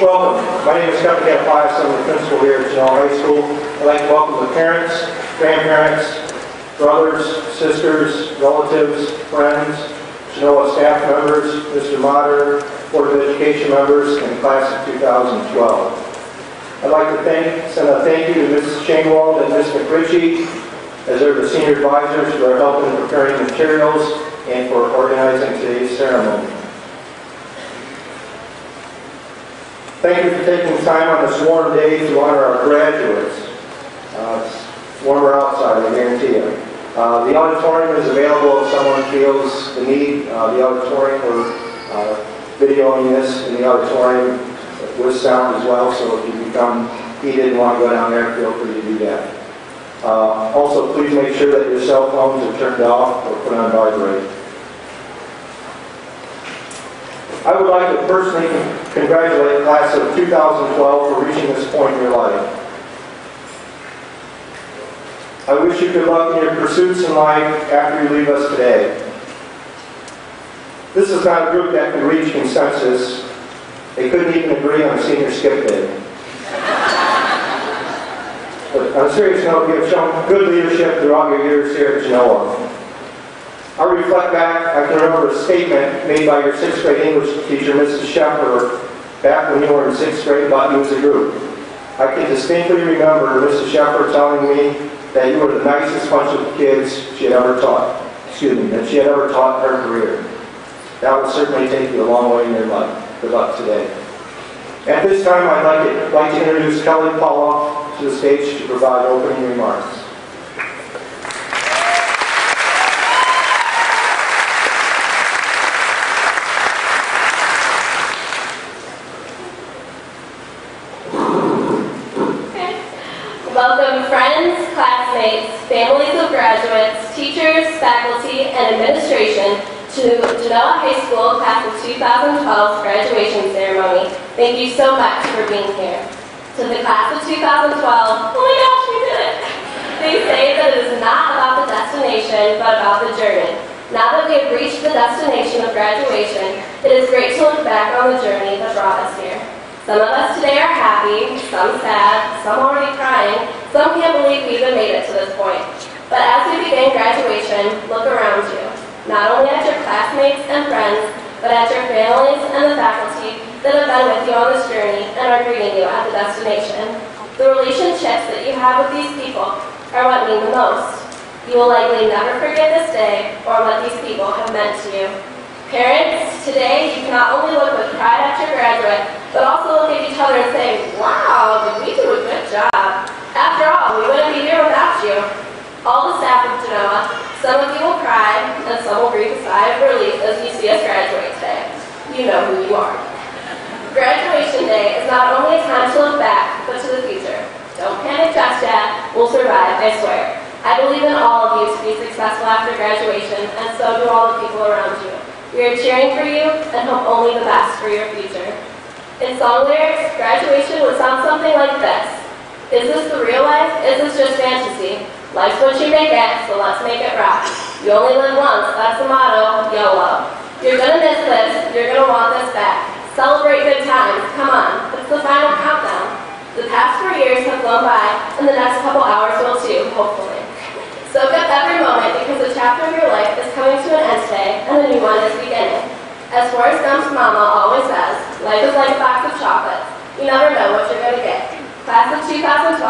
Welcome. My name is Kevin Gappias. I'm the principal here at Genoa High School. I'd like to welcome the parents, grandparents, brothers, sisters, relatives, friends, Genoa staff members, Mr. Motter, Board of Education members, and the class of 2012. I'd like to send a thank you to Mrs. Shingwald and Ms. McRitchie, as they're the senior advisors for their help in preparing materials and for organizing today's ceremony. Thank you for taking time on this warm day to honor our graduates. It's warmer outside, I guarantee you. The auditorium is available if someone feels the need. The auditorium, we're videoing this in the auditorium with sound as well, so if you become heated and want to go down there, feel free to do that. Also, please make sure that your cell phones are turned off or put on vibrate. I would like to personally congratulate the class of 2012 for reaching this point in your life. I wish you good luck in your pursuits in life after you leave us today. This is not a group that can reach consensus. They couldn't even agree on a senior skip day. But on a serious note, you have shown good leadership throughout your years here at Genoa. I reflect back, I can remember a statement made by your 6th grade English teacher, Mrs. Shepard, back when you were in 6th grade about you as a group. I can distinctly remember Mrs. Shepard telling me that you were the nicest bunch of kids she had ever taught. That she had ever taught in her career. That will certainly take you a long way in your life. Good luck today. At this time, I'd like to introduce Kelly Paula to the stage to provide opening remarks. Welcome friends, classmates, families of graduates, teachers, faculty, and administration to Genoa High School Class of 2012 graduation ceremony. Thank you so much for being here. To the Class of 2012, oh my gosh, we did it! They say that it is not about the destination, but about the journey. Now that we have reached the destination of graduation, it is great to look back on the journey that brought us here. Some of us today are happy, some sad, some already crying, some can't believe we even made it to this point. But as we begin graduation, look around you. Not only at your classmates and friends, but at your families and the faculty that have been with you on this journey and are greeting you at the destination. The relationships that you have with these people are what mean the most. You will likely never forget this day or what these people have meant to you. Parents, today you can not only look with pride at your graduate, but also look at each other and say, wow, did we do a good job? After all, we wouldn't be here without you. All the staff of Genoa, some of you will cry, and some will breathe a sigh of relief as you see us graduate today. You know who you are. Graduation day is not only a time to look back, but to the future. Don't panic just yet, we'll survive, I swear. I believe in all of you to be successful after graduation, and so do all the people around you. We are cheering for you and hope only the best for your future. In song lyrics, graduation would sound something like this. Is this the real life? Is this just fantasy? Life's what you make it, so let's make it rock. You only live once, that's the motto, YOLO. You're gonna miss this, you're gonna want this back. Celebrate good times, come on, it's the final countdown. The past 4 years have flown by, and the next couple hours will too, hopefully. Soak up every moment because the chapter of your life is coming to an end today and a new one is beginning. As Forrest Gump's mama always says, life is like a box of chocolates. You never know what you're going to get. Class of 2012,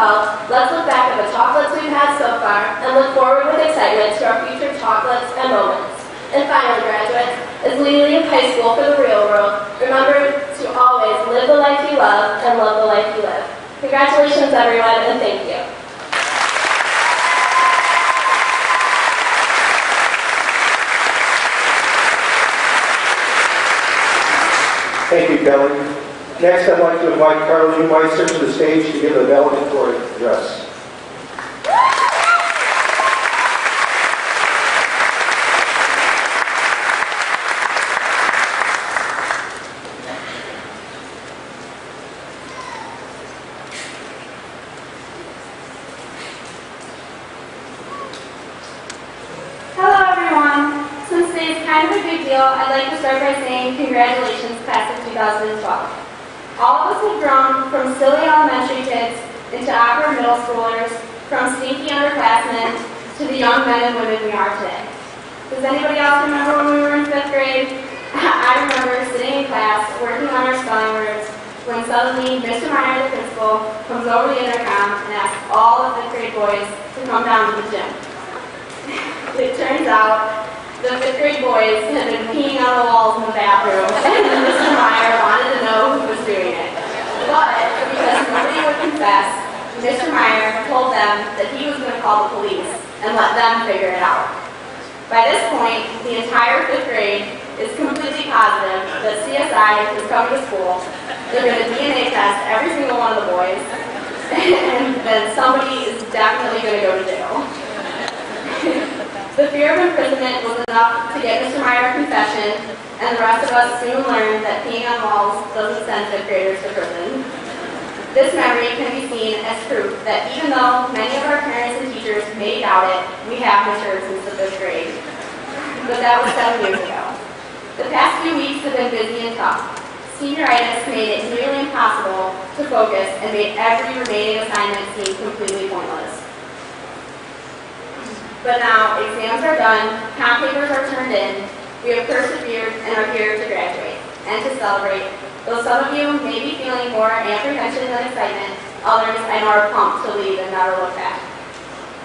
let's look back at the chocolates we've had so far and look forward with excitement to our future chocolates and moments. And finally, graduates, as we leave high school for the real world, remember to always live the life you love and love the life you live. Congratulations, everyone, and thank you. Thank you, Kelly. Next, I'd like to invite Carla Newmeister to the stage to give a valedictory address. I'd like to start by saying congratulations, class of 2012. All of us have grown from silly elementary kids into awkward middle schoolers, from stinky underclassmen to the young men and women we are today. Does anybody else remember when we were in 5th grade? I remember sitting in class, working on our spelling words, when suddenly Mr. Meyer, the principal, comes over the intercom and asks all the 5th grade boys to come down to the gym. It turns out the 5th grade boys had been peeing on the walls in the bathroom, and Mr. Meyer wanted to know who was doing it. But because nobody would confess, Mr. Meyer told them that he was going to call the police and let them figure it out. By this point, the entire 5th grade is completely positive that CSI is coming to school. They're going to DNA test every single one of the boys, and then somebody is definitely going to go to jail. The fear of imprisonment was enough to get Mr. Meyer a confession, and the rest of us soon learned that peeing on walls doesn't send 5th graders to prison. This memory can be seen as proof that even though many of our parents and teachers may doubt it, we have matured since the 5th grade. But that was 7 years ago. The past few weeks have been busy and tough. Senioritis made it nearly impossible to focus and made every remaining assignment seem completely pointless. But now, exams are done, comp papers are turned in, we have persevered and are here to graduate and to celebrate. Though some of you may be feeling more apprehension than excitement, others I know are pumped to leave and never look back.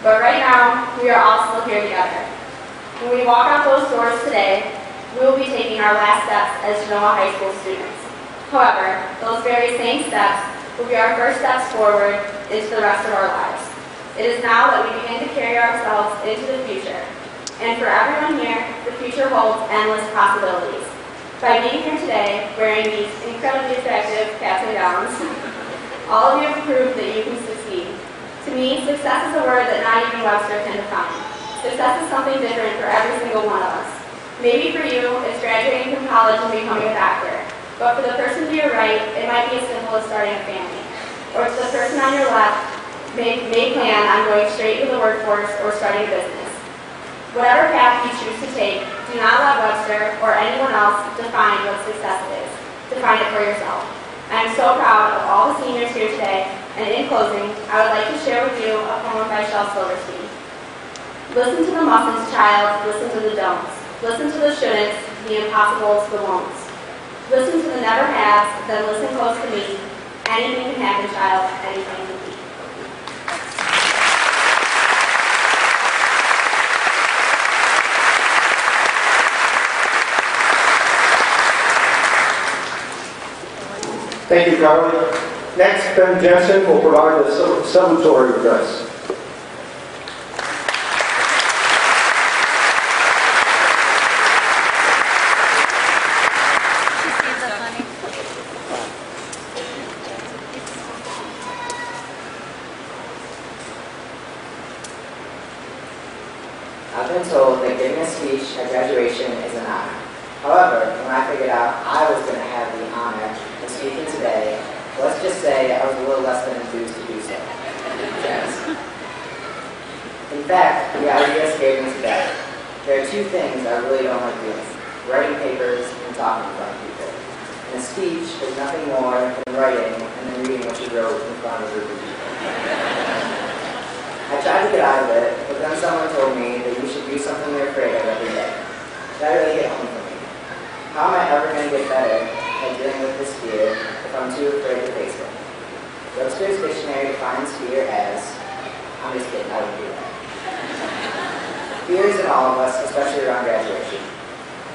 But right now, we are all still here together. When we walk out those doors today, we will be taking our last steps as Genoa High School students. However, those very same steps will be our first steps forward into the rest of our lives. It is now that we begin to carry ourselves into the future. And for everyone here, the future holds endless possibilities. By being here today, wearing these incredibly attractive caps and gowns, all of you have proved that you can succeed. To me, success is a word that not even Webster can define. Success is something different for every single one of us. Maybe for you, it's graduating from college and becoming a doctor. But for the person to your right, it might be as simple as starting a family. Or to the person on your left, may plan on going straight into the workforce or starting a business. Whatever path you choose to take, do not let Webster or anyone else define what success is. Define it for yourself. I am so proud of all the seniors here today, and in closing, I would like to share with you a poem by Shel Silverstein. Listen to the mustn'ts, child, listen to the don'ts. Listen to the shouldn'ts, the impossibles, the won'ts. Listen to the never haves, then listen close to me. Anything can happen, child, anything can be. Thank you, Carly. Next, Ben Jensen will provide the celebratory address. I've been told that giving a speech at graduation is an honor. However, when I figured out I was going to have the honor of speaking today, let's just say I was a little less than enthused to do so. Yes. In fact, the idea scared me to death. There are two things I really don't like doing: writing papers and talking in front of people. And a speech is nothing more than writing and then reading what you wrote in front of a group of people. I tried to get out of it, but then someone told me that you should do something you're afraid of every day. That really hit home for me. How am I ever going to get better at dealing with this fear if I'm too afraid to face it? Webster's dictionary defines fear as, I'm just kidding, I wouldn't do that. Fear is in all of us, especially around graduation.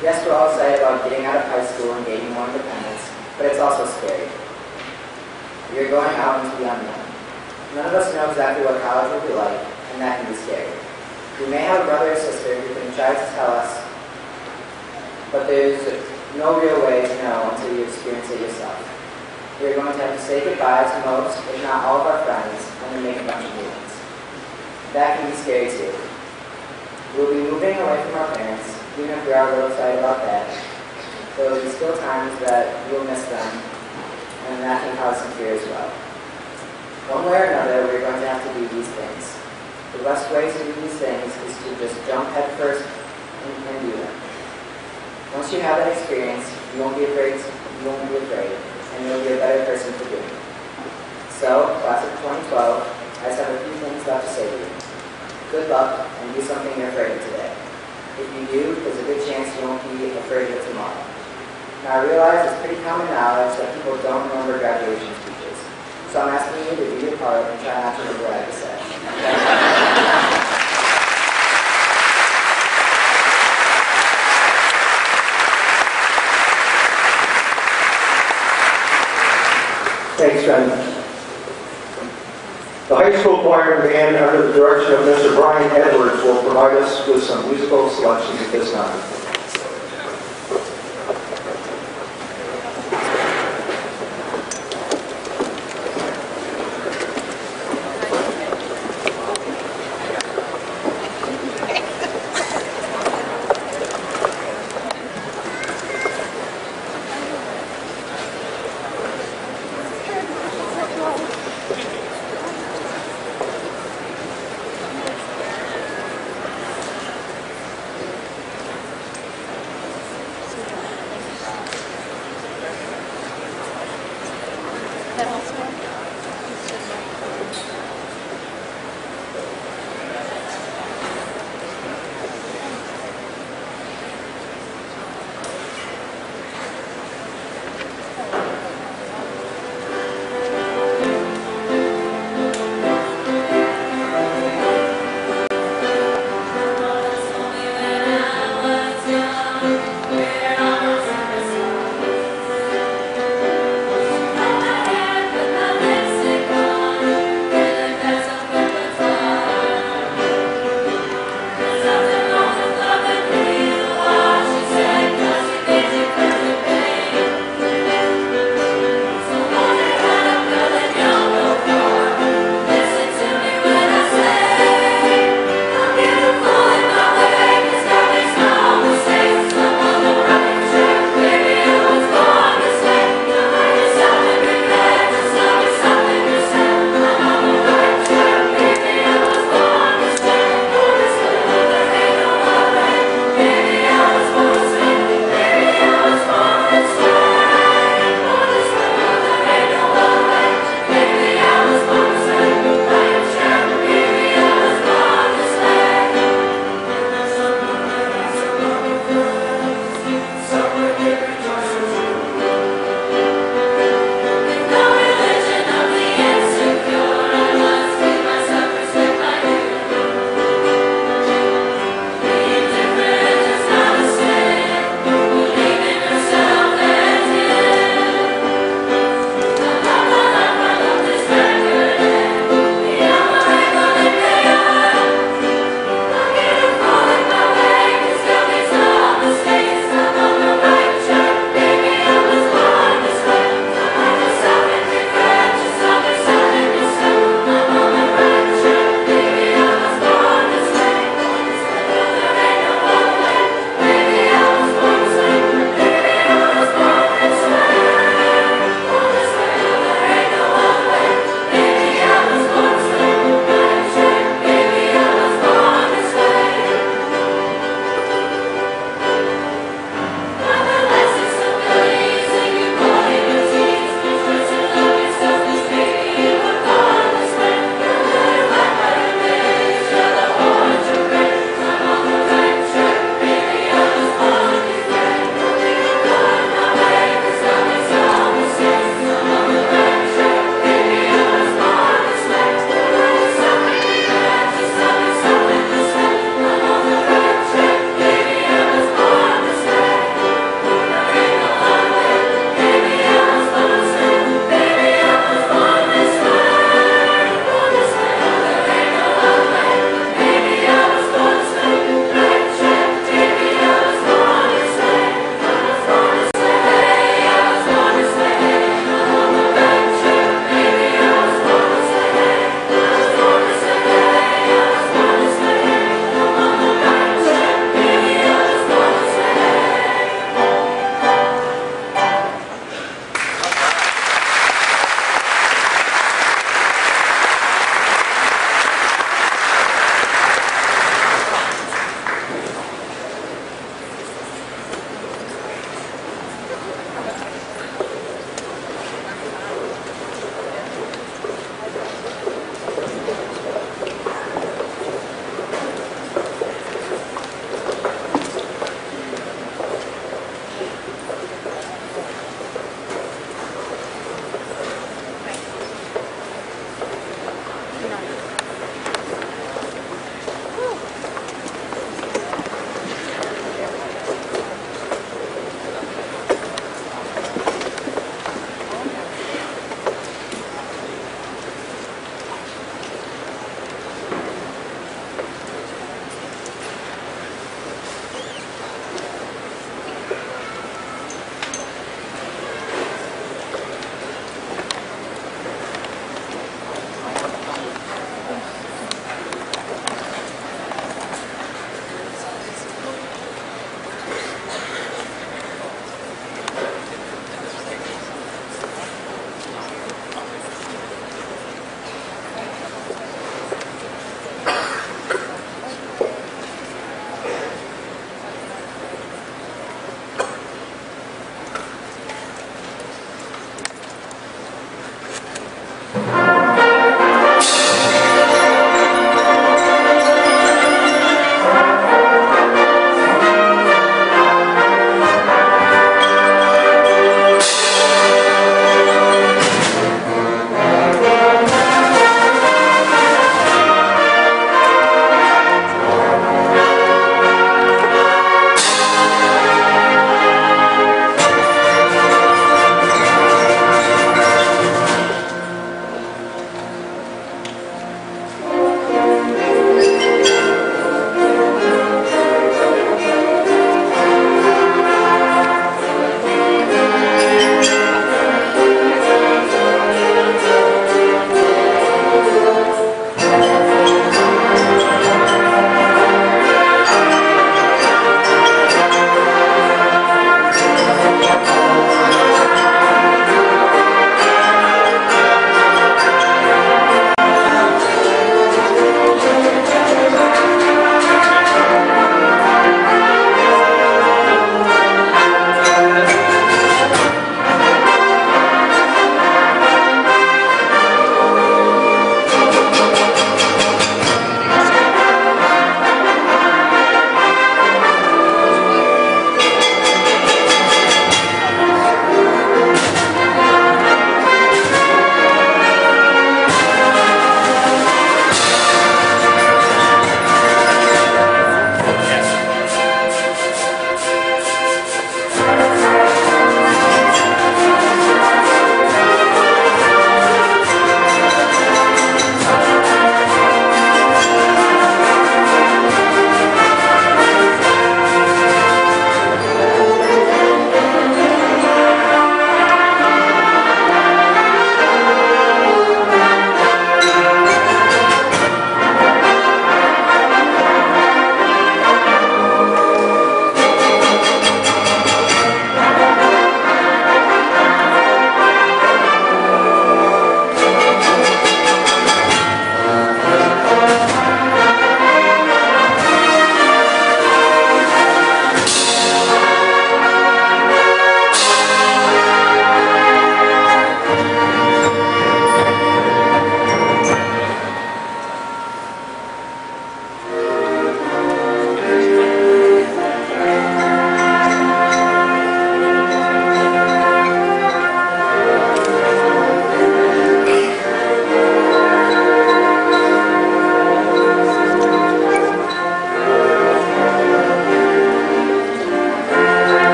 Yes, we're all excited about getting out of high school and gaining more independence, but it's also scary. You're going out into the unknown. None of us know exactly what college will be like, and that can be scary. We may have a brother or sister who can try to tell us, but there's no real way to know until you experience it yourself. We're going to have to say goodbye to most, if not all, of our friends, and then make a bunch of new ones. That can be scary too. We'll be moving away from our parents, even if we are a little excited about that. There will be still times that we'll miss them, and that can cause some fear as well. One way or another, we're going to have to do these things. The best way to do these things is to just jump head first and do them. Once you have that experience, you won't be afraid. and you'll be a better person for doing it. So, class of 2012, I just have a few things left to say to you. Good luck, and do something you're afraid of today. If you do, there's a good chance you won't be afraid of it tomorrow. Now, I realize it's pretty common knowledge that people don't remember graduation speeches. So I'm asking you to do your part and try not to remember what I just said. Thanks, Ben. The high school choir and band, under the direction of Mr. Brian Edwards, will provide us with some musical selections at this time.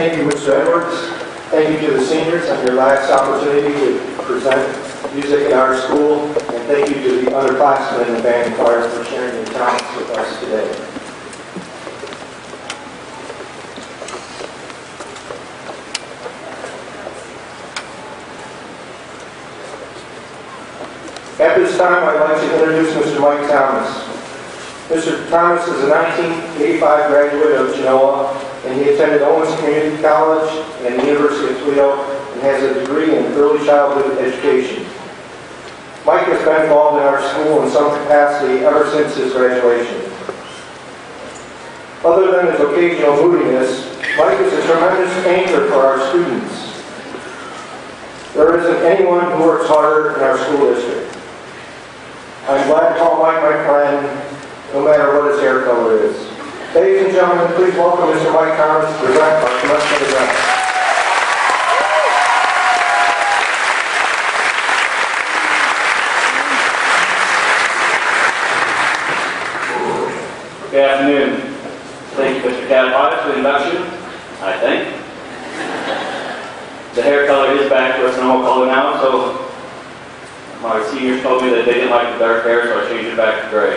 Thank you, Mr. Edwards. Thank you to the seniors on your last opportunity to present music in our school. And thank you to the underclassmen in the band and choir for sharing your talents with us today. At this time, I'd like to introduce Mr. Mike Thomas. Mr. Thomas is a 1985 graduate of Genoa, and he attended Owens Community College and the University of Toledo and has a degree in early childhood education. Mike has been involved in our school in some capacity ever since his graduation. Other than his occasional moodiness, Mike is a tremendous anchor for our students. There isn't anyone who works harder in our school district. I'm glad to call Mike my friend, no matter what his hair color is. Ladies and gentlemen, please welcome Mr. Mike Thomas to present our commencement address. Good afternoon. Thank you, Mr. Cavalier, for the introduction, I think. The hair color is back to its normal color now, so my seniors told me that they didn't like the dark hair, so I changed it back to gray.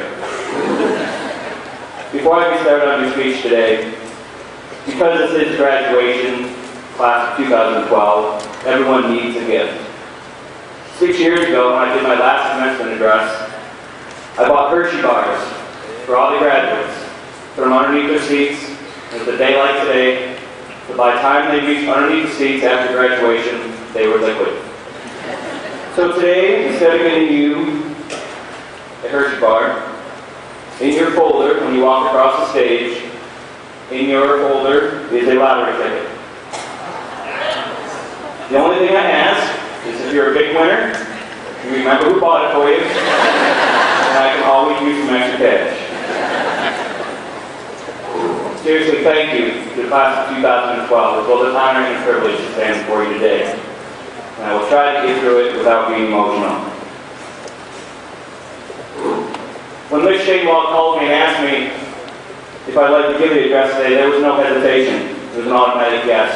Before I get started on your speech today, because this is graduation, class of 2012, everyone needs a gift. 6 years ago, when I did my last commencement address, I bought Hershey bars for all the graduates, put them underneath their seats, and with a day like today, so by the time they reached underneath the seats after graduation, they were liquid. So today, instead of getting you a Hershey bar, in your folder, when you walk across the stage, in your folder is a lottery ticket. The only thing I ask is if you're a big winner, you remember who bought it for you, and I can always use some extra cash. Seriously, thank you to the class of 2012. It's both an honor and a privilege to stand before you today. And I will try to get through it without being emotional. When Ms. Shadewell called me and asked me if I'd like to give the address today, there was no hesitation. It was an automatic yes.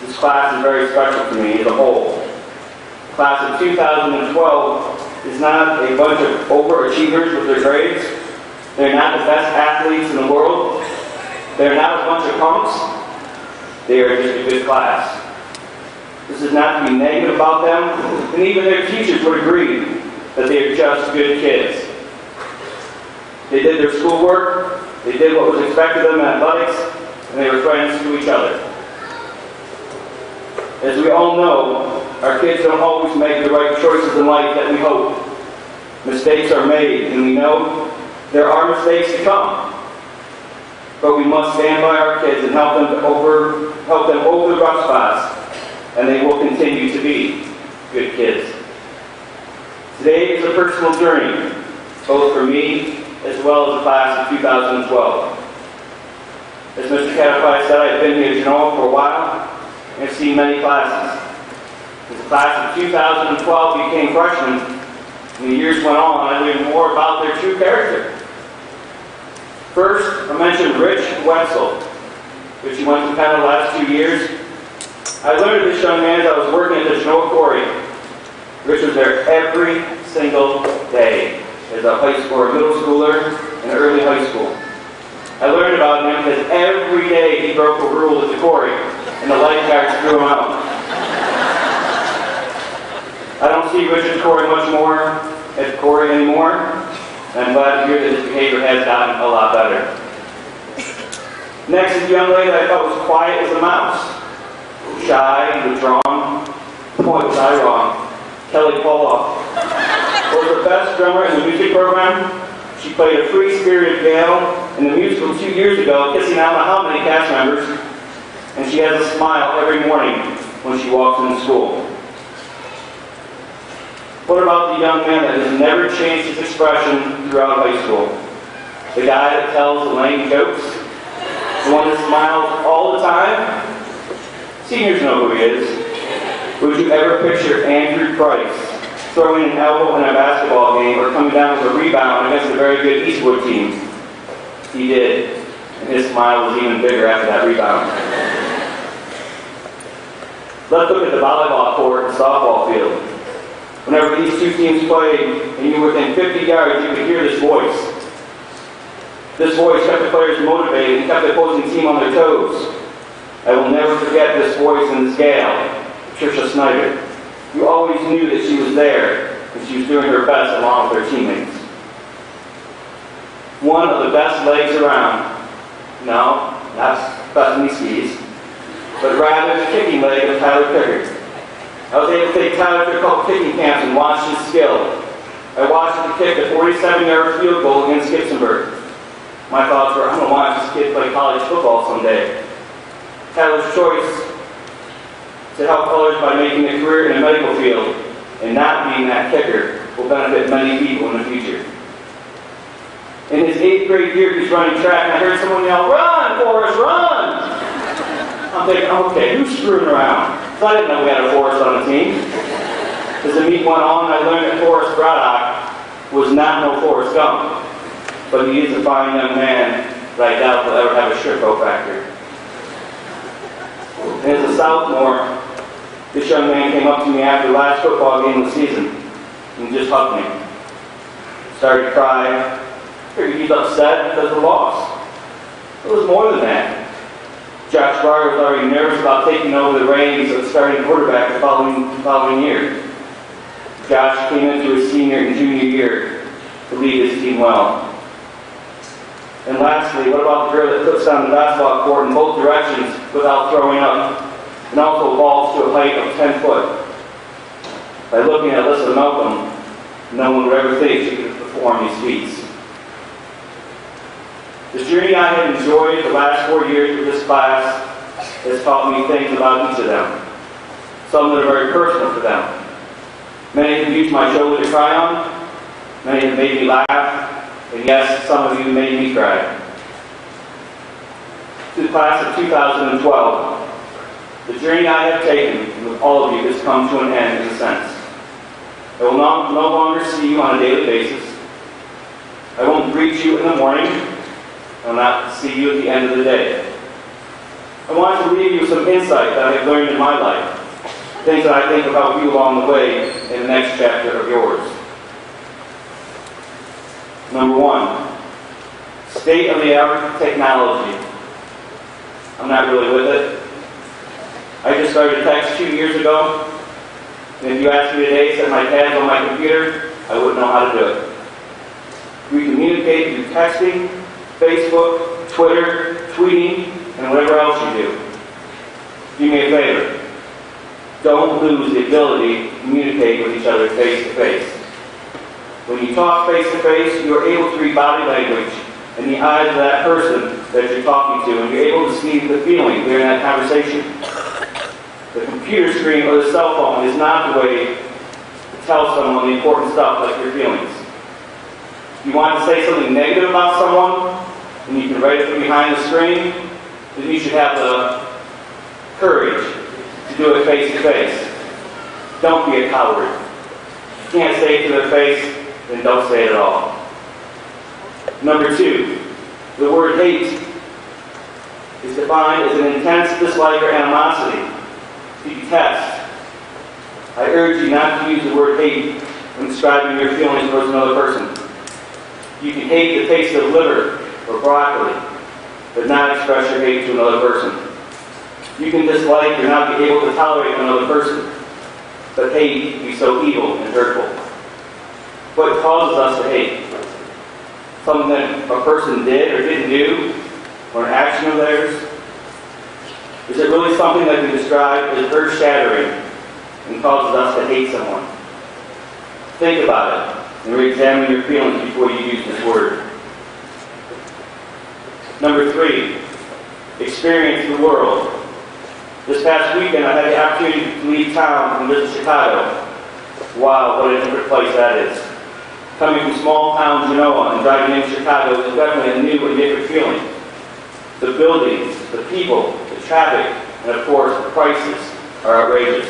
This class is very special to me as a whole. The class of 2012 is not a bunch of overachievers with their grades. They're not the best athletes in the world. They're not a bunch of punks. They are just a good class. This is not to be negative about them, and even their teachers would agree that they are just good kids. They did their schoolwork, they did what was expected of them in athletics, and they were friends to each other. As we all know, our kids don't always make the right choices in life that we hope. Mistakes are made, and we know there are mistakes to come. But we must stand by our kids and help them over the rough spots, and they will continue to be good kids. Today is a personal journey, both for me as well as the class of 2012. As Mr. Catafai said, I've been here at Genoa for a while and have seen many classes. As the class of 2012 became freshmen, and the years went on, I learned more about their true character. First, I mentioned Rich Wetzel, which he went to Penn the last 2 years. I learned of this young man as I was working at the Genoa Quarry. Rich was there every single day as a high school or middle schooler in early high school. I learned about him because every day he broke a rule at the quarry, and the lifeguards threw him out. I don't see Rich at the quarry much more at the quarry anymore, and I'm glad to hear that his behavior has gotten a lot better. Next is a young lady that I thought was quiet as a mouse. Shy, withdrawn. Boy, was I wrong. Kelly Poloff was the best drummer in the music program. She played a free-spirited Gale in the musical 2 years ago, kissing out on how many cast members, and she has a smile every morning when she walks into school. What about the young man that has never changed his expression throughout high school? The guy that tells the lame jokes? The one that smiles all the time? Seniors know who he is. Would you ever picture Andrew Price throwing an elbow in a basketball game or coming down with a rebound against a very good Eastwood team? He did. And his smile was even bigger after that rebound. Let's look at the volleyball court and softball field. Whenever these two teams played and you were within 50 yards, you could hear this voice. This voice kept the players motivated and kept the opposing team on their toes. I will never forget this voice and this gal, Patricia Snyder. You always knew that she was there and she was doing her best along with her teammates. One of the best legs around. No, not Bethany Skis, but rather the kicking leg of Tyler Pickard. I was able to take Tyler to a couple kicking camps and watch his skill. I watched him kick a 47-yard field goal against Gibsonburg. My thoughts were, I'm going to watch this kid play college football someday. Tyler's choice to help others by making a career in the medical field and not being that kicker will benefit many people in the future. In his 8th grade year, he's running track, and I heard someone yell, "Run, Forrest, run!" I'm thinking, okay, who's screwing around? So I didn't know we had a Forrest on the team. As the meet went on, I learned that Forrest Braddock was not no Forrest Gump, but he is a fine young man that I doubt will ever have a Sherco factor. And as a sophomore, this young man came up to me after the last football game of the season and just hugged me. Started to cry. Figured he's upset because of the loss. It was more than that. Josh Breyer was already nervous about taking over the reins of the starting quarterback the following year. Josh came into his senior and junior year to lead his team well. And lastly, what about the girl that flips down the basketball court in both directions without throwing up, and also vaults to a height of 10 foot? By looking at Alyssa Malcolm, no one would ever think she could perform these feats. The journey I have enjoyed the last 4 years with this class has taught me things about each of them, some that are very personal to them. Many have used my shoulder to cry on, many have made me laugh, and yes, some of you made me cry. To the class of 2012, the journey I have taken with all of you has come to an end in a sense. I will no longer see you on a daily basis. I won't greet you in the morning. I will not see you at the end of the day. I want to leave you some insight that I have learned in my life, things that I think about you along the way in the next chapter of yours. Number 1, state-of-the-art technology. I'm not really with it. I just started text 2 years ago, and if you asked me today to set my pads on my computer, I wouldn't know how to do it. We communicate through texting, Facebook, Twitter, tweeting, and whatever else you do. Do me a favor. Don't lose the ability to communicate with each other face to face. When you talk face to face, you are able to read body language in the eyes of that person that you're talking to, and you're able to see the feeling during that conversation. The computer screen or the cell phone is not the way to tell someone the important stuff like your feelings. If you want to say something negative about someone, and you can write it from behind the screen, then you should have the courage to do it face to face. Don't be a coward. If you can't say it to their face, then don't say it at all. Number 2, the word hate is defined as an intense dislike or animosity, to detest. I urge you not to use the word hate when describing your feelings towards another person. You can hate the taste of liver or broccoli, but not express your hate to another person. You can dislike or not be able to tolerate another person, but hate can be so evil and hurtful. What causes us to hate? Something that a person did or didn't do, or an action of theirs? Is it really something that can be described as earth-shattering and causes us to hate someone? Think about it and re-examine your feelings before you use this word. Number 3, experience the world. This past weekend I had the opportunity to leave town and visit Chicago. Wow, what a different place that is. Coming from small town Genoa and driving into Chicago is definitely a new and different feeling. The buildings, the people, the traffic, and of course the prices are outrageous.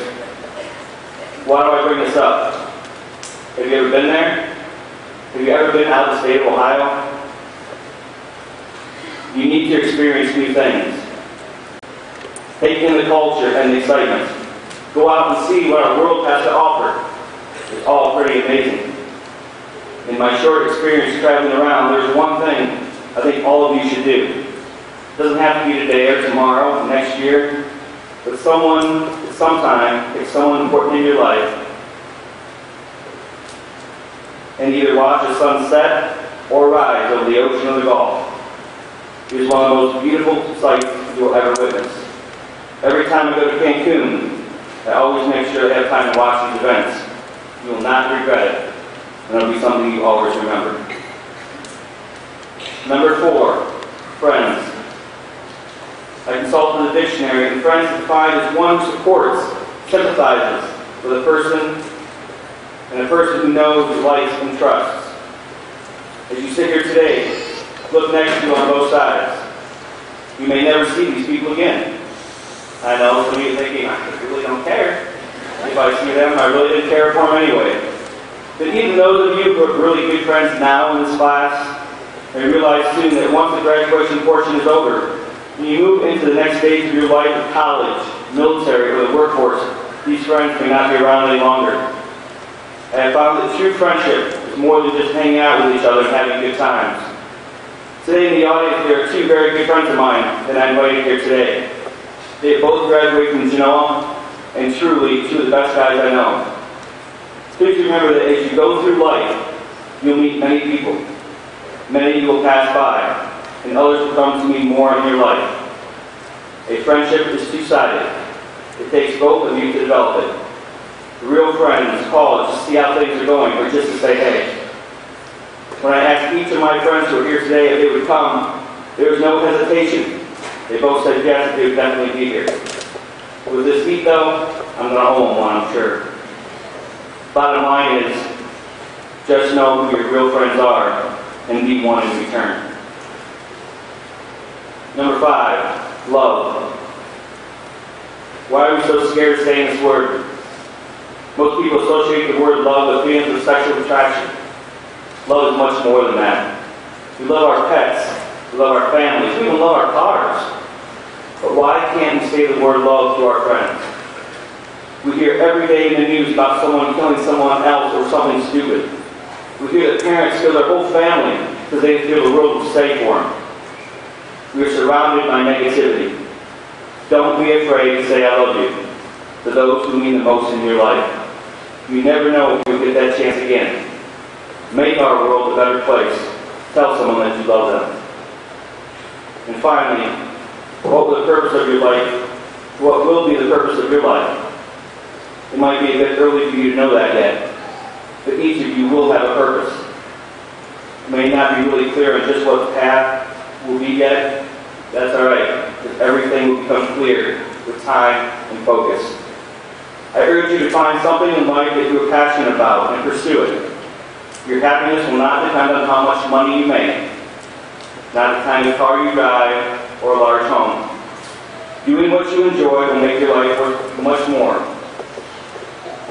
Why do I bring this up? Have you ever been there? Have you ever been out of the state of Ohio? You need to experience new things. Take in the culture and the excitement. Go out and see what our world has to offer. It's all pretty amazing. In my short experience traveling around, there's one thing I think all of you should do. It doesn't have to be today or tomorrow, or next year, but sometime, pick someone important in your life and either watch the sun set or rise over the ocean or the Gulf. It is one of the most beautiful sights you will ever witness. Every time I go to Cancun, I always make sure I have time to watch these events. You will not regret it, and it'll be something you always remember. Number 4, friends. I consulted the dictionary, and friends is defined as one who supports, sympathizes with a person, and a person who knows, likes, and trusts. As you sit here today, look next to you on both sides. You may never see these people again. I know some of you are thinking, I really don't care. If I see them, I really didn't care for them anyway. But even those of you who are really good friends now in this class, may realize soon that once the graduation portion is over, when you move into the next stage of your life of college, military, or the workforce, these friends may not be around any longer. And I found that true friendship is more than just hanging out with each other and having good times. Today in the audience, there are 2 very good friends of mine that I invited here today. They have both graduated from Genoa, and truly 2 of the best guys I know. Please remember that as you go through life, you'll meet many people. Many you will pass by, and others will come to mean more in your life. A friendship is two-sided. It takes both of you to develop it. The real friends call to see how things are going, or just to say hey. When I asked each of my friends who are here today if they would come, there was no hesitation. They both said yes, they would definitely be here. With this heat though, I'm going to owe them one, I'm sure. Bottom line is, just know who your real friends are and be one in return. Number 5, love. Why are we so scared of saying this word? Most people associate the word love with feelings of sexual attraction. Love is much more than that. We love our pets, we love our families, we even love our cars. But why can't we say the word love to our friends? We hear every day in the news about someone killing someone else or something stupid. We hear that parents kill their whole family because they feel the world was safe for them. We are surrounded by negativity. Don't be afraid to say I love you to those who mean the most in your life. You never know if you'll get that chance again. Make our world a better place. Tell someone that you love them. And finally, what will the purpose of your life? What will be the purpose of your life? It might be a bit early for you to know that yet, but each of you will have a purpose. It may not be really clear on just what the path will be yet. That's all right, because everything will become clear with time and focus. I urge you to find something in life that you are passionate about and pursue it. Your happiness will not depend on how much money you make, not the kind of car you drive, or a large home. Doing what you enjoy will make your life worth much more.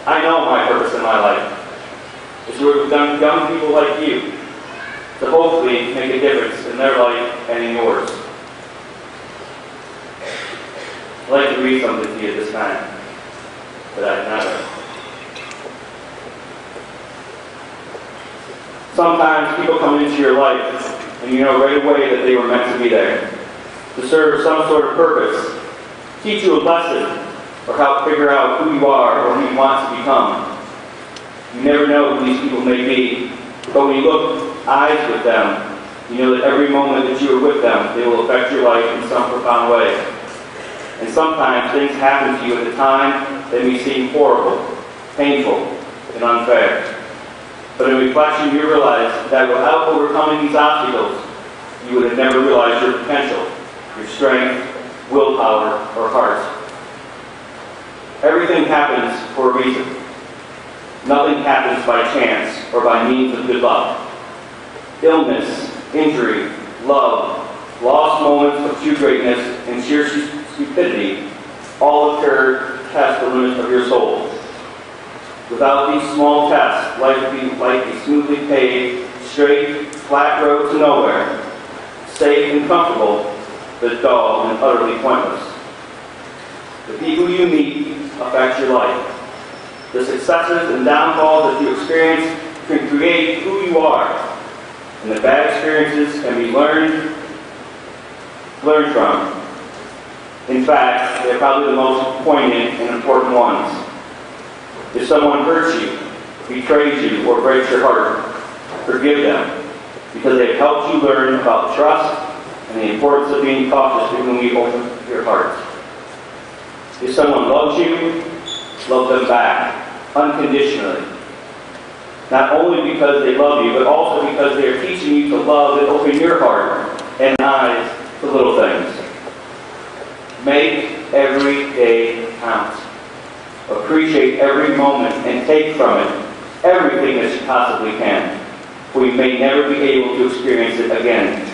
I know my purpose in my life is to work with young people like you to hopefully make a difference in their life and in yours. I'd like to read something to you this time, but I've never. Sometimes people come into your life and you know right away that they were meant to be there, to serve some sort of purpose, teach you a lesson, or help figure out who you are or who you want to become. You never know who these people may be, but when you look eyes with them, you know that every moment that you are with them, they will affect your life in some profound way. And sometimes things happen to you at the time that may seem horrible, painful, and unfair. But in reflection, you realize that without overcoming these obstacles, you would have never realized your potential, your strength, willpower, or heart. Everything happens for a reason. Nothing happens by chance or by means of good luck. Illness, injury, love, lost moments of true greatness, and sheer stupidity all occur to test the limits of your soul. Without these small tests, life would be like a smoothly paved, straight, flat road to nowhere, safe and comfortable, but dull and utterly pointless. The people you meet, affect your life. The successes and downfalls that you experience can create who you are, and the bad experiences can be learned from. In fact, they're probably the most poignant and important ones. If someone hurts you, betrays you, or breaks your heart, forgive them, because they've helped you learn about trust and the importance of being cautious when you open your heart. If someone loves you, love them back, unconditionally. Not only because they love you, but also because they are teaching you to love and open your heart and eyes to little things. Make every day count. Appreciate every moment and take from it everything that you possibly can, for you may never be able to experience it again.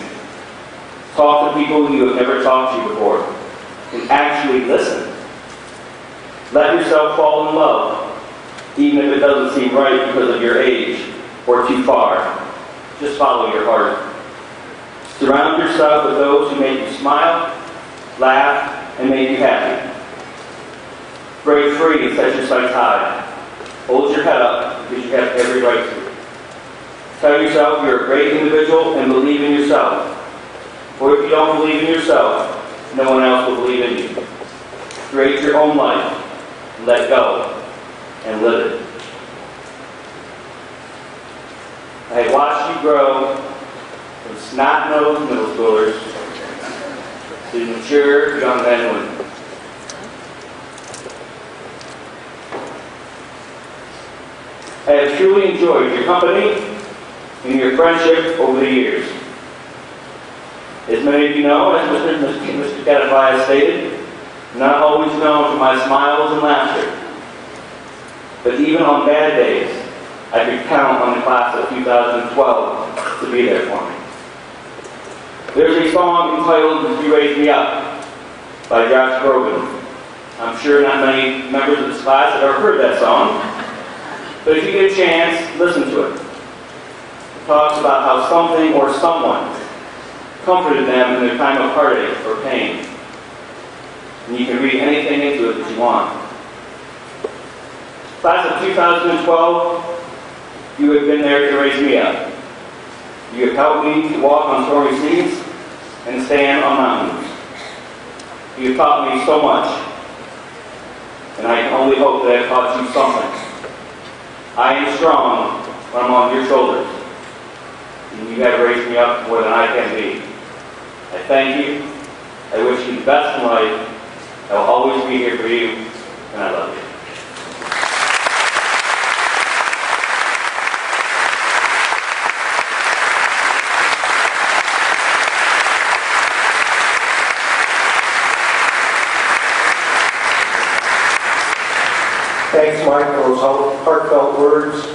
Talk to people who you have never talked to you before, and actually listen. Let yourself fall in love, even if it doesn't seem right because of your age or too far. Just follow your heart. Surround yourself with those who make you smile, laugh, and make you happy. Break free and set your sights high. Hold your head up because you have every right to. Tell yourself you're a great individual and believe in yourself. For if you don't believe in yourself, no one else will believe in you. Create your own life. Let go and live it. I have watched you grow from snot-nosed middle schoolers to mature young men and women. I have truly enjoyed your company and your friendship over the years. As many of you know, as Mr. Genoa stated, I'm not always known for my smiles and laughter. But even on bad days, I could count on the class of 2012 to be there for me. There's a song entitled "You Raise Me Up" by Josh Groban. I'm sure not many members of this class have ever heard that song, but if you get a chance, listen to it. It talks about how something or someone comforted them in their time of heartache or pain. And you can read anything into it that you want. Class of 2012, you have been there to raise me up. You have helped me to walk on stormy seas and stand on mountains. You have taught me so much, and I can only hope that I have taught you something. I am strong when I'm on your shoulders, and you have raised me up more than I can be. I thank you. I wish you the best in life. I will always be here for you, and I love you. Thanks, Mike, for those heartfelt words.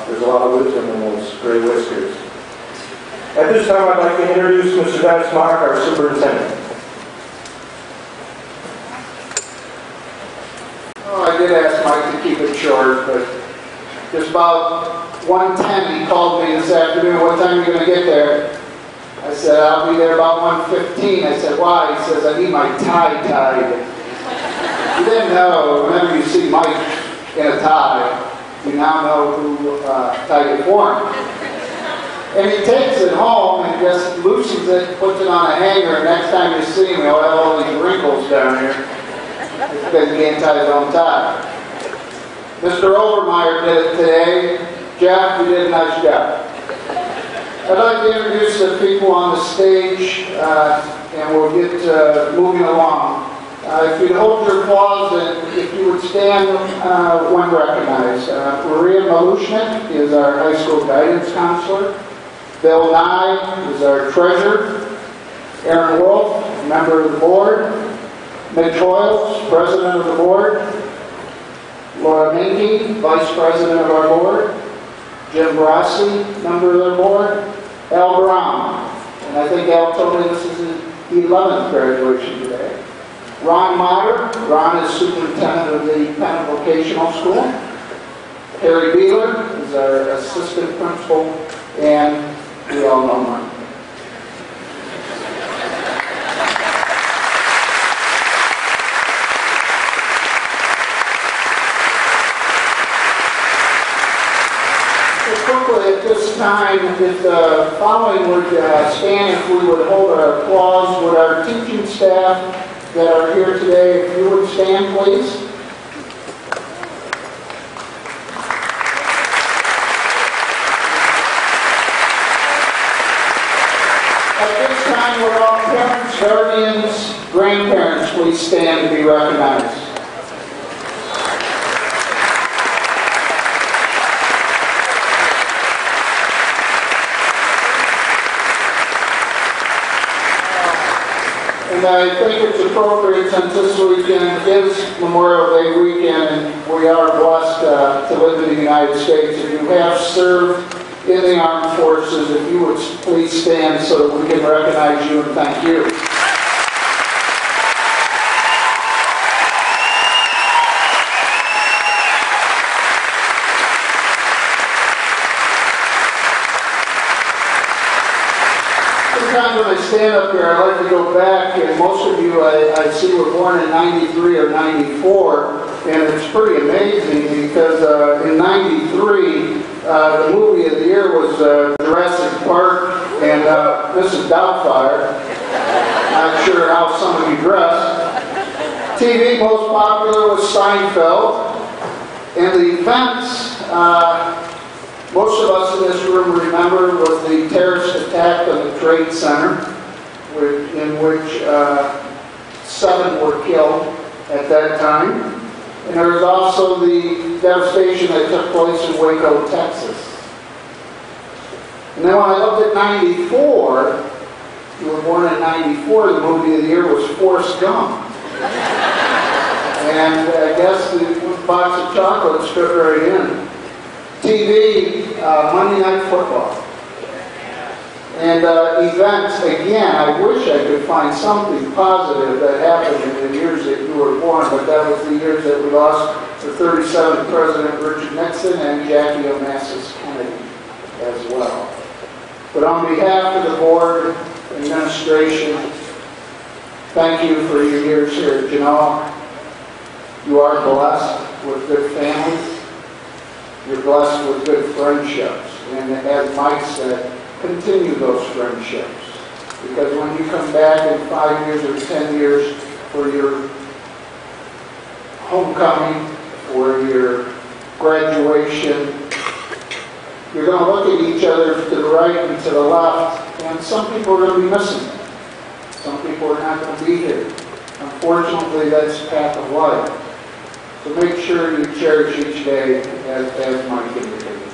There's a lot of wisdom in those gray whiskers. At this time, I'd like to introduce Mr. Dennis Mock, our superintendent. I did ask Mike to keep it short, but just about 1:10 he called me this afternoon, "What time are you going to get there?" I said, "I'll be there about 1:15. I said, "Why?" He says, "I need my tie tied." You didn't know, whenever you see Mike in a tie, you now know who tied it for him. And he takes it home and just loosens it, puts it on a hanger, and next time you see him, he'll have all these wrinkles down here. Because he can't tie his own tie. Mr. Overmeyer did it today. Jeff, you did a nice job. I'd like to introduce the people on the stage, and we'll get moving along. If you'd hold your applause, and if you would stand when recognized. Maria Malushnik is our high school guidance counselor. Bill Nye is our treasurer. Aaron Wolf, member of the board. Mitch Hoyles, president of the board. Laura Minky, vice president of our board. Jim Brassi, member of the board. Al Brown, and I think Al told me this is his 11th graduation today. Ron Meyer, Ron is superintendent of the Penn Vocational School. Harry Beeler is our assistant principal, and we all know Mike. if the following would stand, if we would hold our applause, would our teaching staff that are here today, if you would stand, please. At this time, would all parents, guardians, grandparents please stand to be recognized. And I think it's appropriate, since this weekend is Memorial Day weekend and we are blessed to live in the United States, if you have served in the armed forces, if you would please stand so that we can recognize you and thank you. Sometimes when I stand up here, I like to go back, and most of you I see were born in 93 or 94, and it's pretty amazing because in 93, the movie of the year was Jurassic Park and Mrs. Doubtfire. Not sure how some of you dressed. TV most popular was Seinfeld, and the events most of us in this room remember was the terrorist attack on the Trade Center, in which 7 were killed at that time. And there was also the devastation that took place in Waco, Texas. And then when I looked at 94, you were born in 94, the movie of the year was Forrest Gump. And I guess the box of chocolates fit right in. TV, Monday Night Football. And events, again, I wish I could find something positive that happened in the years that you were born, but that was the years that we lost the 37th President Richard Nixon and Jackie Onassis Kennedy as well. But on behalf of the board, administration, thank you for your years here at Genoa. You are blessed with good families. You're blessed with good friendships. And as Mike said, continue those friendships. Because when you come back in 5 years or 10 years for your homecoming, for your graduation, you're going to look at each other to the right and to the left, and some people are going to be missing. Some people are not going to be here. Unfortunately, that's the path of life. So make sure you cherish each day as Mike indicated.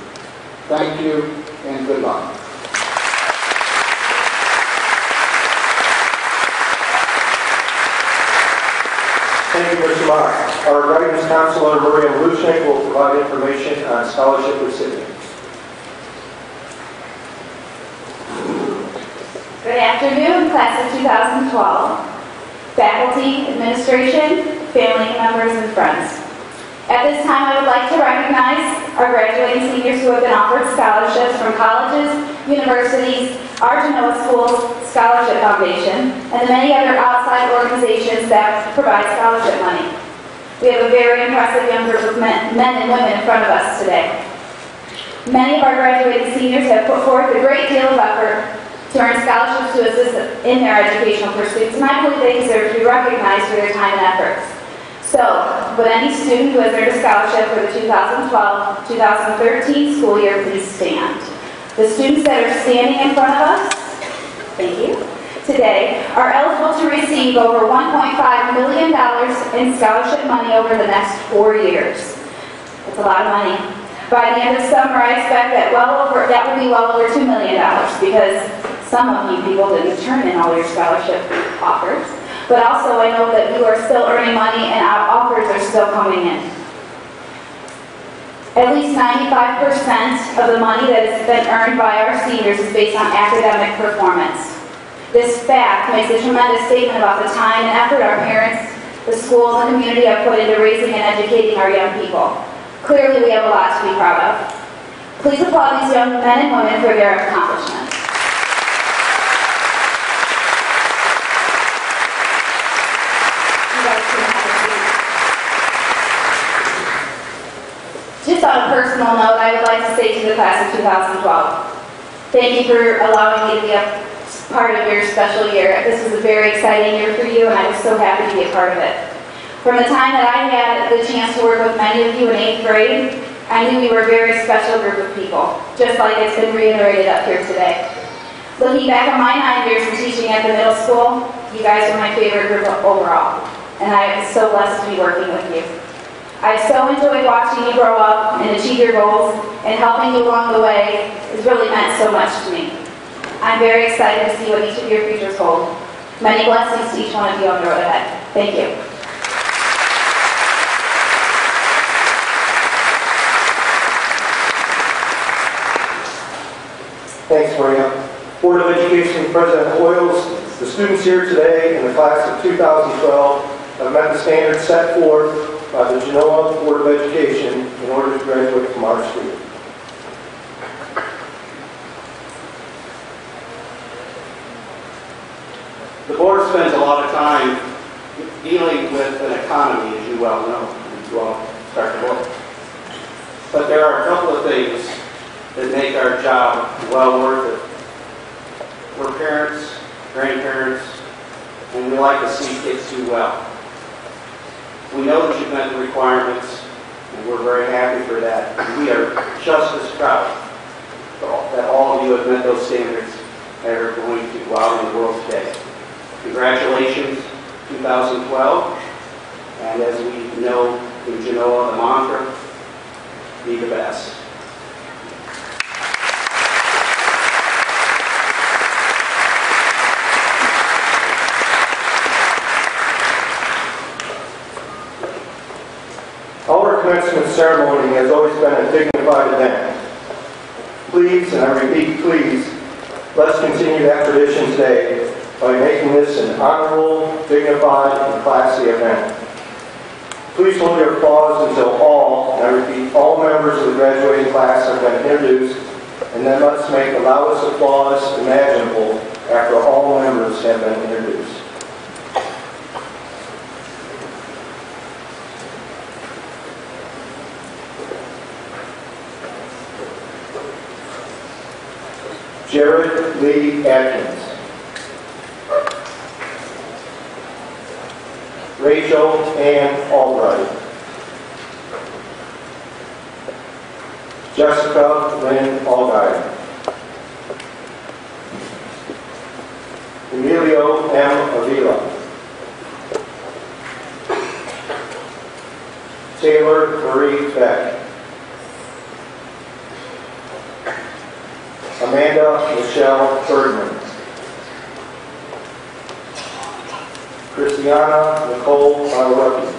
Thank you and good luck. Thank you, Mr. Mock. Our guidance counselor, Maria Malushnik, will provide information on scholarship recipients. Good afternoon, class of 2012. Faculty, administration, family members, and friends. At this time, I would like to recognize our graduating seniors who have been offered scholarships from colleges, universities, our Genoa Schools Scholarship Foundation, and the many other outside organizations that provide scholarship money. We have a very impressive young group of men and women in front of us today. Many of our graduating seniors have put forth a great deal of effort to earn scholarships to assist in their educational pursuits, and I believe they deserve to be recognized for their time and efforts. So, would any student who has earned a scholarship for the 2012-2013 school year please stand? The students that are standing in front of us, thank you, today are eligible to receive over $1.5 million in scholarship money over the next 4 years. That's a lot of money. By the end of summer, I expect that will be well over $2 million, because some of you people didn't turn in all your scholarship offers. But also, I know that you are still earning money and our offers are still coming in. At least 95% of the money that has been earned by our seniors is based on academic performance. This fact makes a tremendous statement about the time and effort our parents, the schools, and community have put into raising and educating our young people. Clearly, we have a lot to be proud of. Please applaud these young men and women for their accomplishments. Just on a personal note, I would like to say to the class of 2012, Thank you for allowing me to be a part of your special year. This was a very exciting year for you, and I was so happy to be a part of it. From the time that I had the chance to work with many of you in 8th grade, I knew you were a very special group of people, just like it's been reiterated up here today. Looking back on my 9 years of teaching at the middle school, you guys are my favorite group overall, and I am so blessed to be working with you. I've so enjoyed watching you grow up and achieve your goals, and helping you along the way has really meant so much to me. I'm very excited to see what each of your futures hold. Many blessings to each one of you on the road ahead. Thank you. Thanks, Maria. Board of Education President Hoyles, the students here today in the class of 2012 have met the standards set forth by the Genoa Board of Education in order to graduate from our school. The board spends a lot of time dealing with an economy, as you well know, as you all start to look. But there are a couple of things that make our job well worth it. We're parents, grandparents, and we like to see kids do well. We know that you've met the requirements, and we're very happy for that. And we are just as proud that all of you have met those standards that are going to go out in the world today. Congratulations, 2012, and as we know in Genoa, the mantra, be the best. Our commencement ceremony has always been a dignified event. Please, and I repeat, please, let's continue that tradition today by making this an honorable, dignified, and classy event. Please hold your applause until all, and I repeat, all members of the graduating class have been introduced, and then let's make the loudest applause imaginable after all members have been introduced. Jared Lee Atkins. Rachel Ann Albright. Jessica Lynn Albright. Emilio M. Avila. Taylor Marie Beck. Amanda Michelle Bergman. Christiana Nicole Malarocki.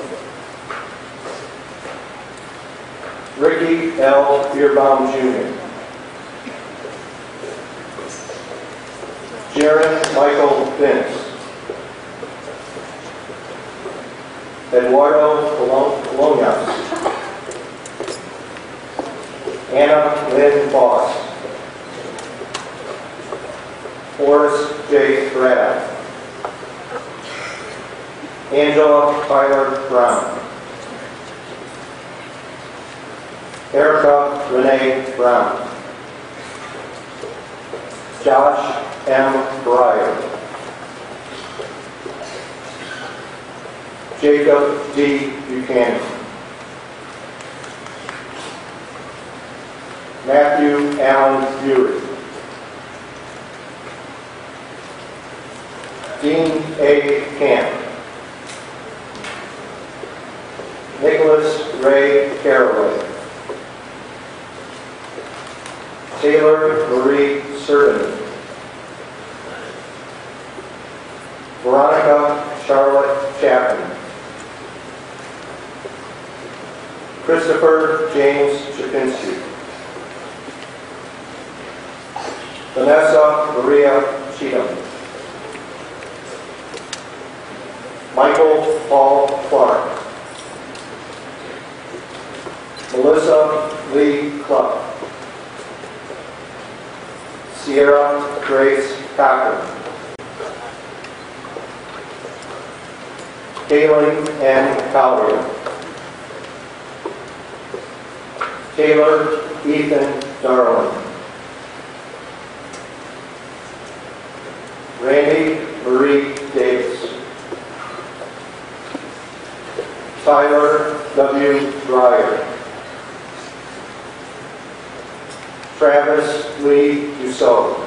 Ricky L. Beerbaum Jr. Jaron Michael Vince. Eduardo Colonias. Anna Lynn Boss. Horace J. Brad. Angela Tyler Brown. Erica Renee Brown. Josh M. Breyer. Jacob D. Buchanan. Matthew Allen Bury. Dean A. Camp. Nicholas Ray Caraway. Taylor Marie Servin. Veronica Charlotte Chapman. Christopher James Chapinski. Vanessa Maria Cheatham. Michael Paul Clark. Melissa Lee Cluck. Sierra Grace Cocker. Kaylin N. Collier. Taylor Ethan Darling. Randy Marie Davis. Tyler W. Breyer. Travis Lee Dussault.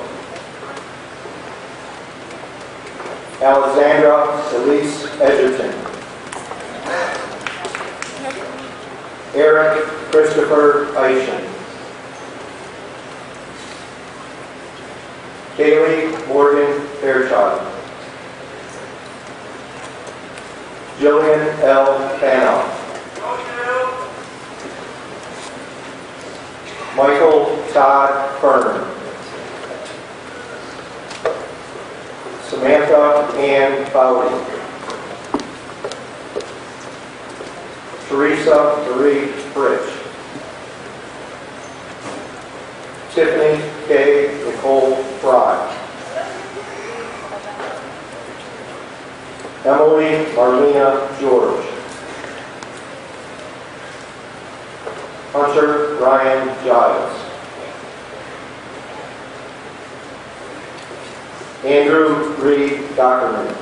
Alexandra Elise Edgerton. Eric Christopher Eischen. Kaylee Morgan Fairchild. Jillian L. Panoff. Michael Todd Fern. Samantha Ann Bowdy. Teresa Marie Fritsch. Tiffany K. Nicole Fry. Emily Marlena George. Hunter Ryan Giles. Andrew Reed Dockerman.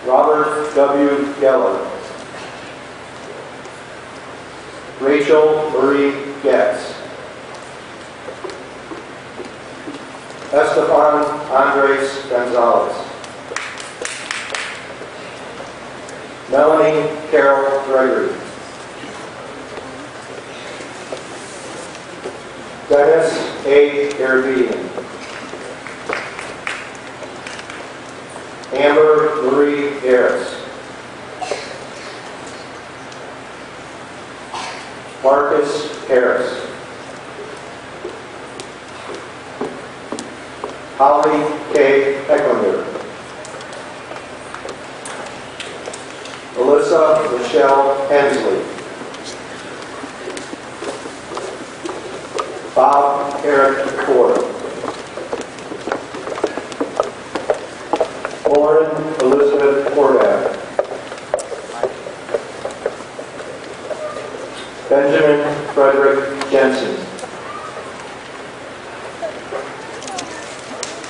Robert W. Geller. Rachel Marie Getz. Esteban Andres Gonzalez. Melanie Carol Gregory. Dennis A. Garabedian. Amber Marie Harris. Marcus Harris. Holly K. Ecklinger. Alyssa Michelle Hensley. Bob Eric Ford. Lauren Elizabeth Horvath. Benjamin Frederick Jensen.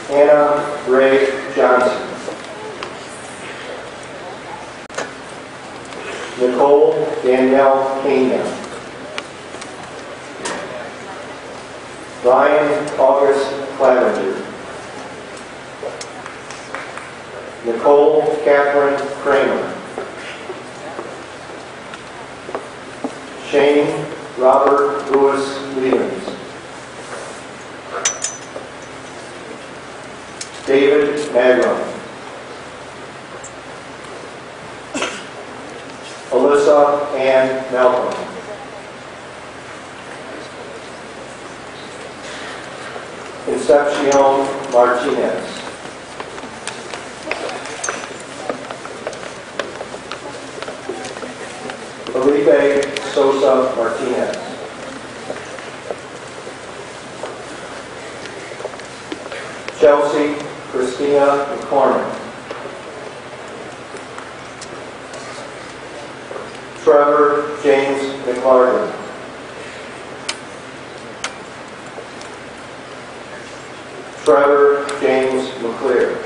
Anna Ray Johnson. Nicole Danielle Kenya. Ryan August Clevenger. Nicole Catherine Kramer. Shane Robert Lewis Levens. David Magrum. Alyssa Ann Malcolm. Concepcion Martinez. Felipe Sosa Martinez. Chelsea Christina McCormick. Trevor James McLarden. Trevor James McClear.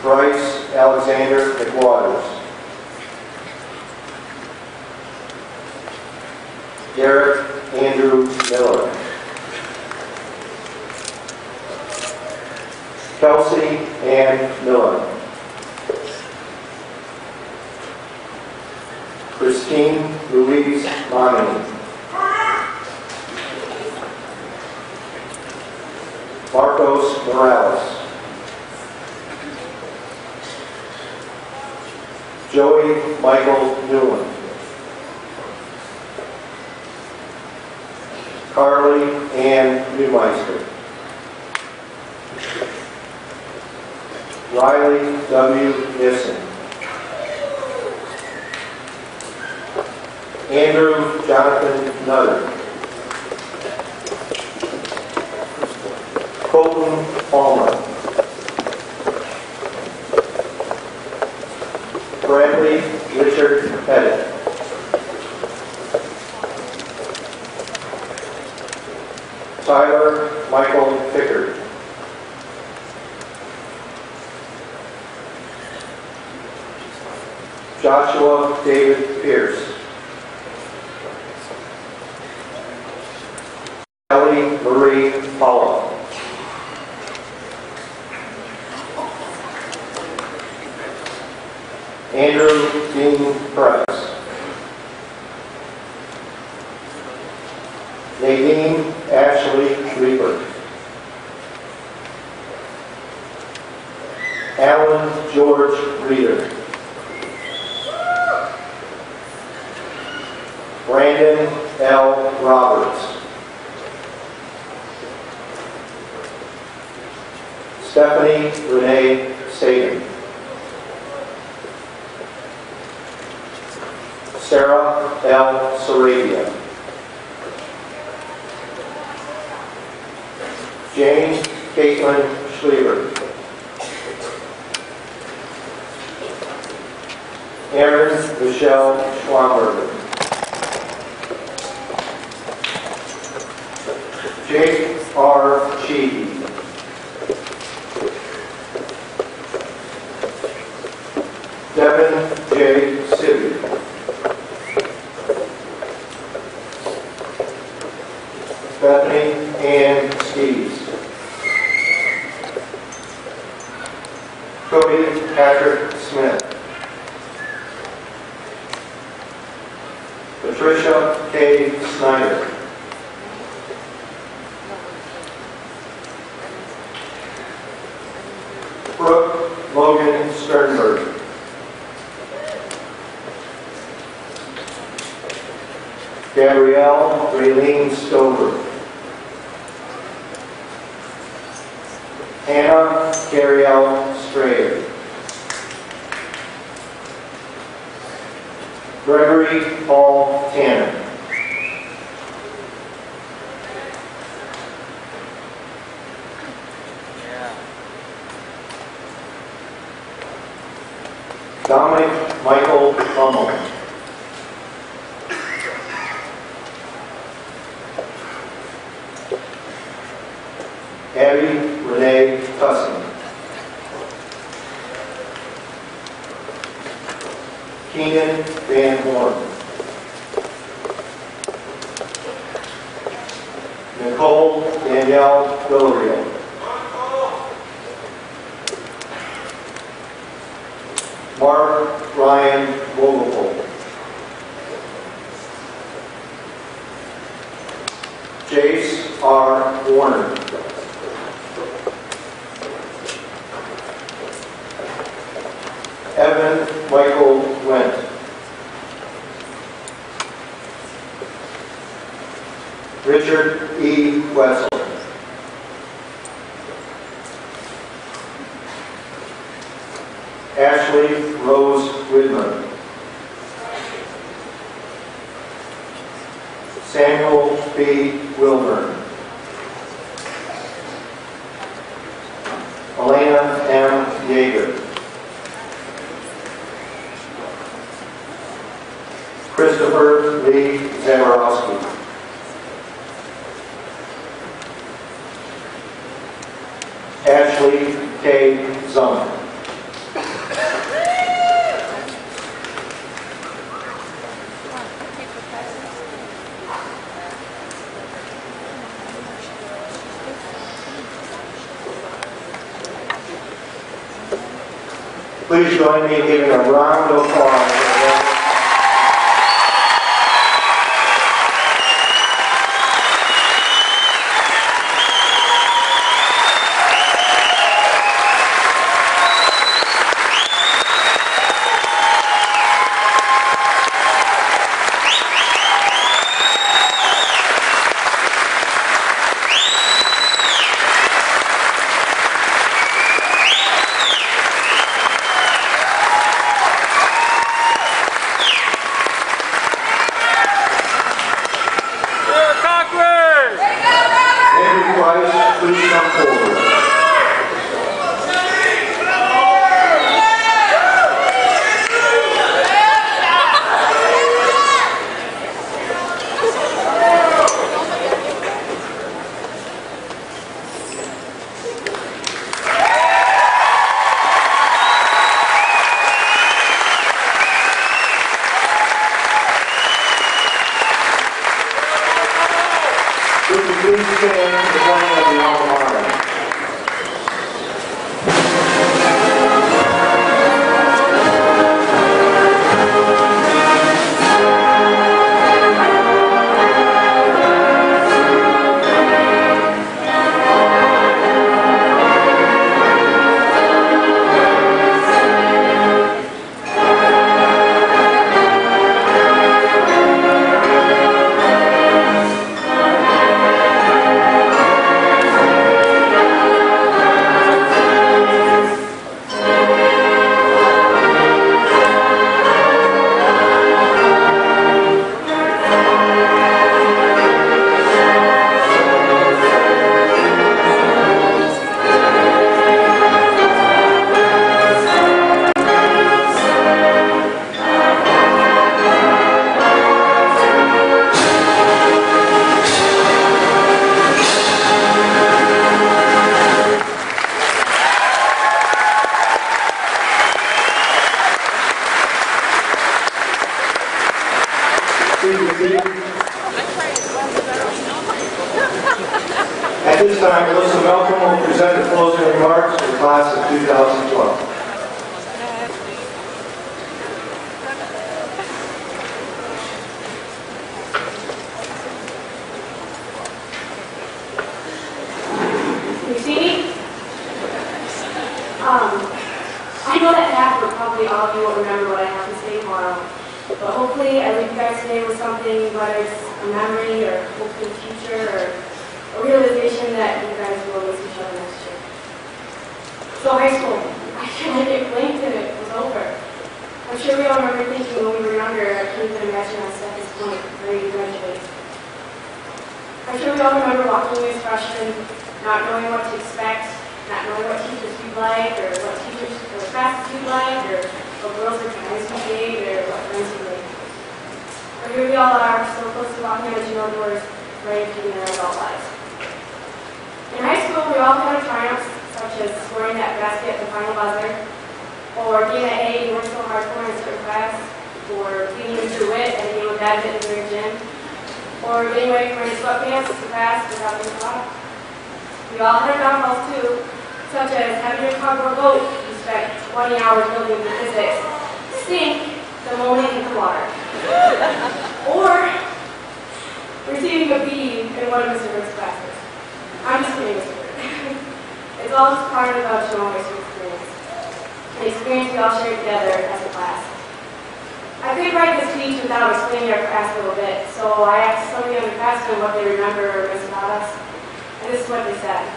Bryce Alexander McWaters. Derek Andrew Miller. Kelsey Ann Miller. Christine Louise Money. Marcos Morales. Joey Michael Newland. Carly Ann Newmeister. Riley W. Nissen. Andrew Jonathan Nutter. Colton Palmer. Bradley Richard Pettit. Tyler Michael Pickard. Joshua David Pierce. Ellie Marie Paula. Andrew Dean Price. Nadine Ashley Reaper. Alan George Reeder. Brandon L. Roberts. Stephanie Renee Sagan. Sarah L. Sarabia. Jane Caitlin Schliever. Erin Michelle Schwamberger. Jake R. Cheedy. Devin J. Sibby. Bethany Ann Steves. Cody Patrick Smith. Patricia K. Snyder. Brooke Logan Sternberg. Gabrielle Raylene Stover. Hannah Carrielle Strayer. Gregory Paul Tanner. Dominic Michael Hummel. Abby Renee Tussin. Keenan Van Horn. Nicole Danielle Villarreal. Mark Ryan Vogelpohl. Jace R. Warner. Evan Michael Went. Richard E. Wessel. Ashley Rose Widmer. Samuel B. Wilburn. Elena M. Yeager. Christopher Lee Zaborowski. Ashley K. Zung. Please join me in giving a round of applause. please stand for the playing of the alma mater? At this time, Melissa Malcolm will present the closing remarks for the class of 2012. You see me? I know that half or probably all of you won't remember what I have to say tomorrow. But hopefully I leave you guys today with something, whether it's a memory or hope for the future or a realization that you guys will miss each other next year. So high school, I feel like it blinked and it was over. I'm sure we all remember thinking when we were younger, I can't even imagine us at this point, ready to graduate. I'm sure we all remember walking away as freshmen, not knowing what to expect, not knowing what teachers we'd like, or what teachers or classes we'd like, or what girls or guys we date, or what friends we made. But here we all are, so close to walking out of Genoa doors, ready to begin our adult lives. In high school, we all had our triumphs, such as scoring that basket at the final buzzer, or getting an A you worked so hard for in a certain class, or beating through it and being a bad fit in your gym, or getting ready for any sweatpants to class without being caught. We all had our downfalls too, such as having your cardboard boat you spent 20 hours building the physics sink the moment it hit the water. Or receiving a B in one of Mr. Rick's classes. I'm just kidding, Mr. Rick. It's all just part of the Genoa experience. An experience we all share together as a class. I couldn't write this speech without explaining our class a little bit, so I asked some of the underclassmen what they remember or miss about us. And this is what they said.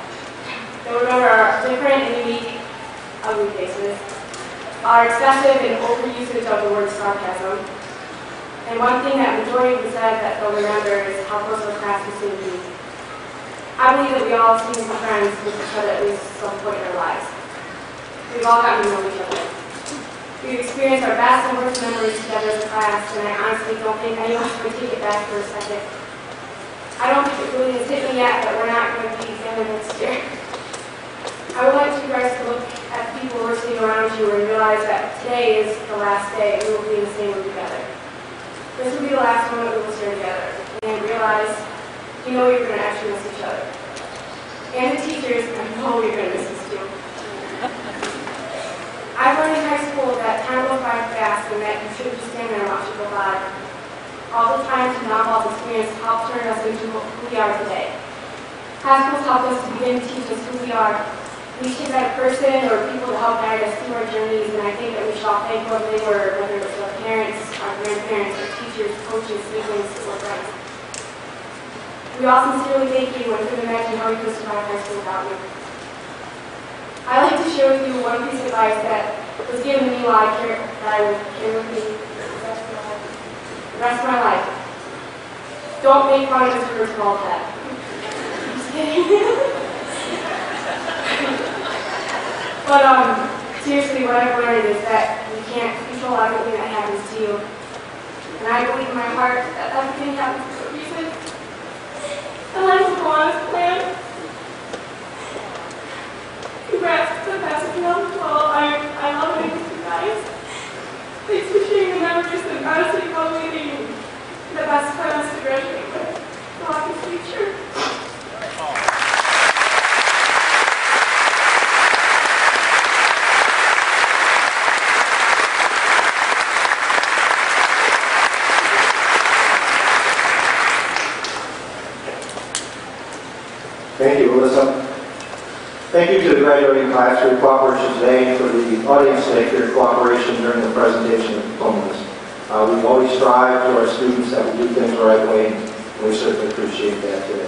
They remember our different and unique, ugly faces, our excessive and overusage of the word sarcasm, and one thing that majority of them said that they'll remember is how close our class was to be. I believe that we all seem to be friends with each other at least some point in our lives. We've all gotten to know each other. We've experienced our best and worst memories together as a class, and I honestly don't think any of us would take it back for a second. I don't think it really has hit me yet, but we're not going to be together next year. I would like you guys to look at the people who are sitting around you and realize that today is the last day we will be in the same room together. This will be the last moment we will share together. And realize, you know you're going to actually miss each other. And the teachers, I know you're going to miss us too. I've learned in high school that time goes by fast and that you shouldn't just stand there and watch it go by. All the times and novel experience help turn us into who we are today. High schools help us to begin to teach us who we are. We should have a person or people to help guide us through our journeys, and I think that we should all thank whoever they were, whether it was our parents, our grandparents, our teachers, coaches, siblings, or friends. We all sincerely thank you and couldn't imagine how we could survive high school without you. I'd like to share with you one piece of advice that was given to me while I would carry with me the rest of my life. Don't make fun of Mr. Rick's bald head. I'm just kidding. But seriously, what I've learned is that you can't control everything that happens to you. And I believe in my heart that everything happens for a reason. And life will go on as planned. Congrats to the class of 2012. I love it with you guys. Thanks for sharing the memories and honestly probably being the best friends to graduate with. Go on in the future. Thank you, Alyssa. Thank you to the graduating class for your cooperation today, for the audience today for your cooperation during the presentation of diplomas. We've always strived to our students that we do things the right way, and we certainly appreciate that today.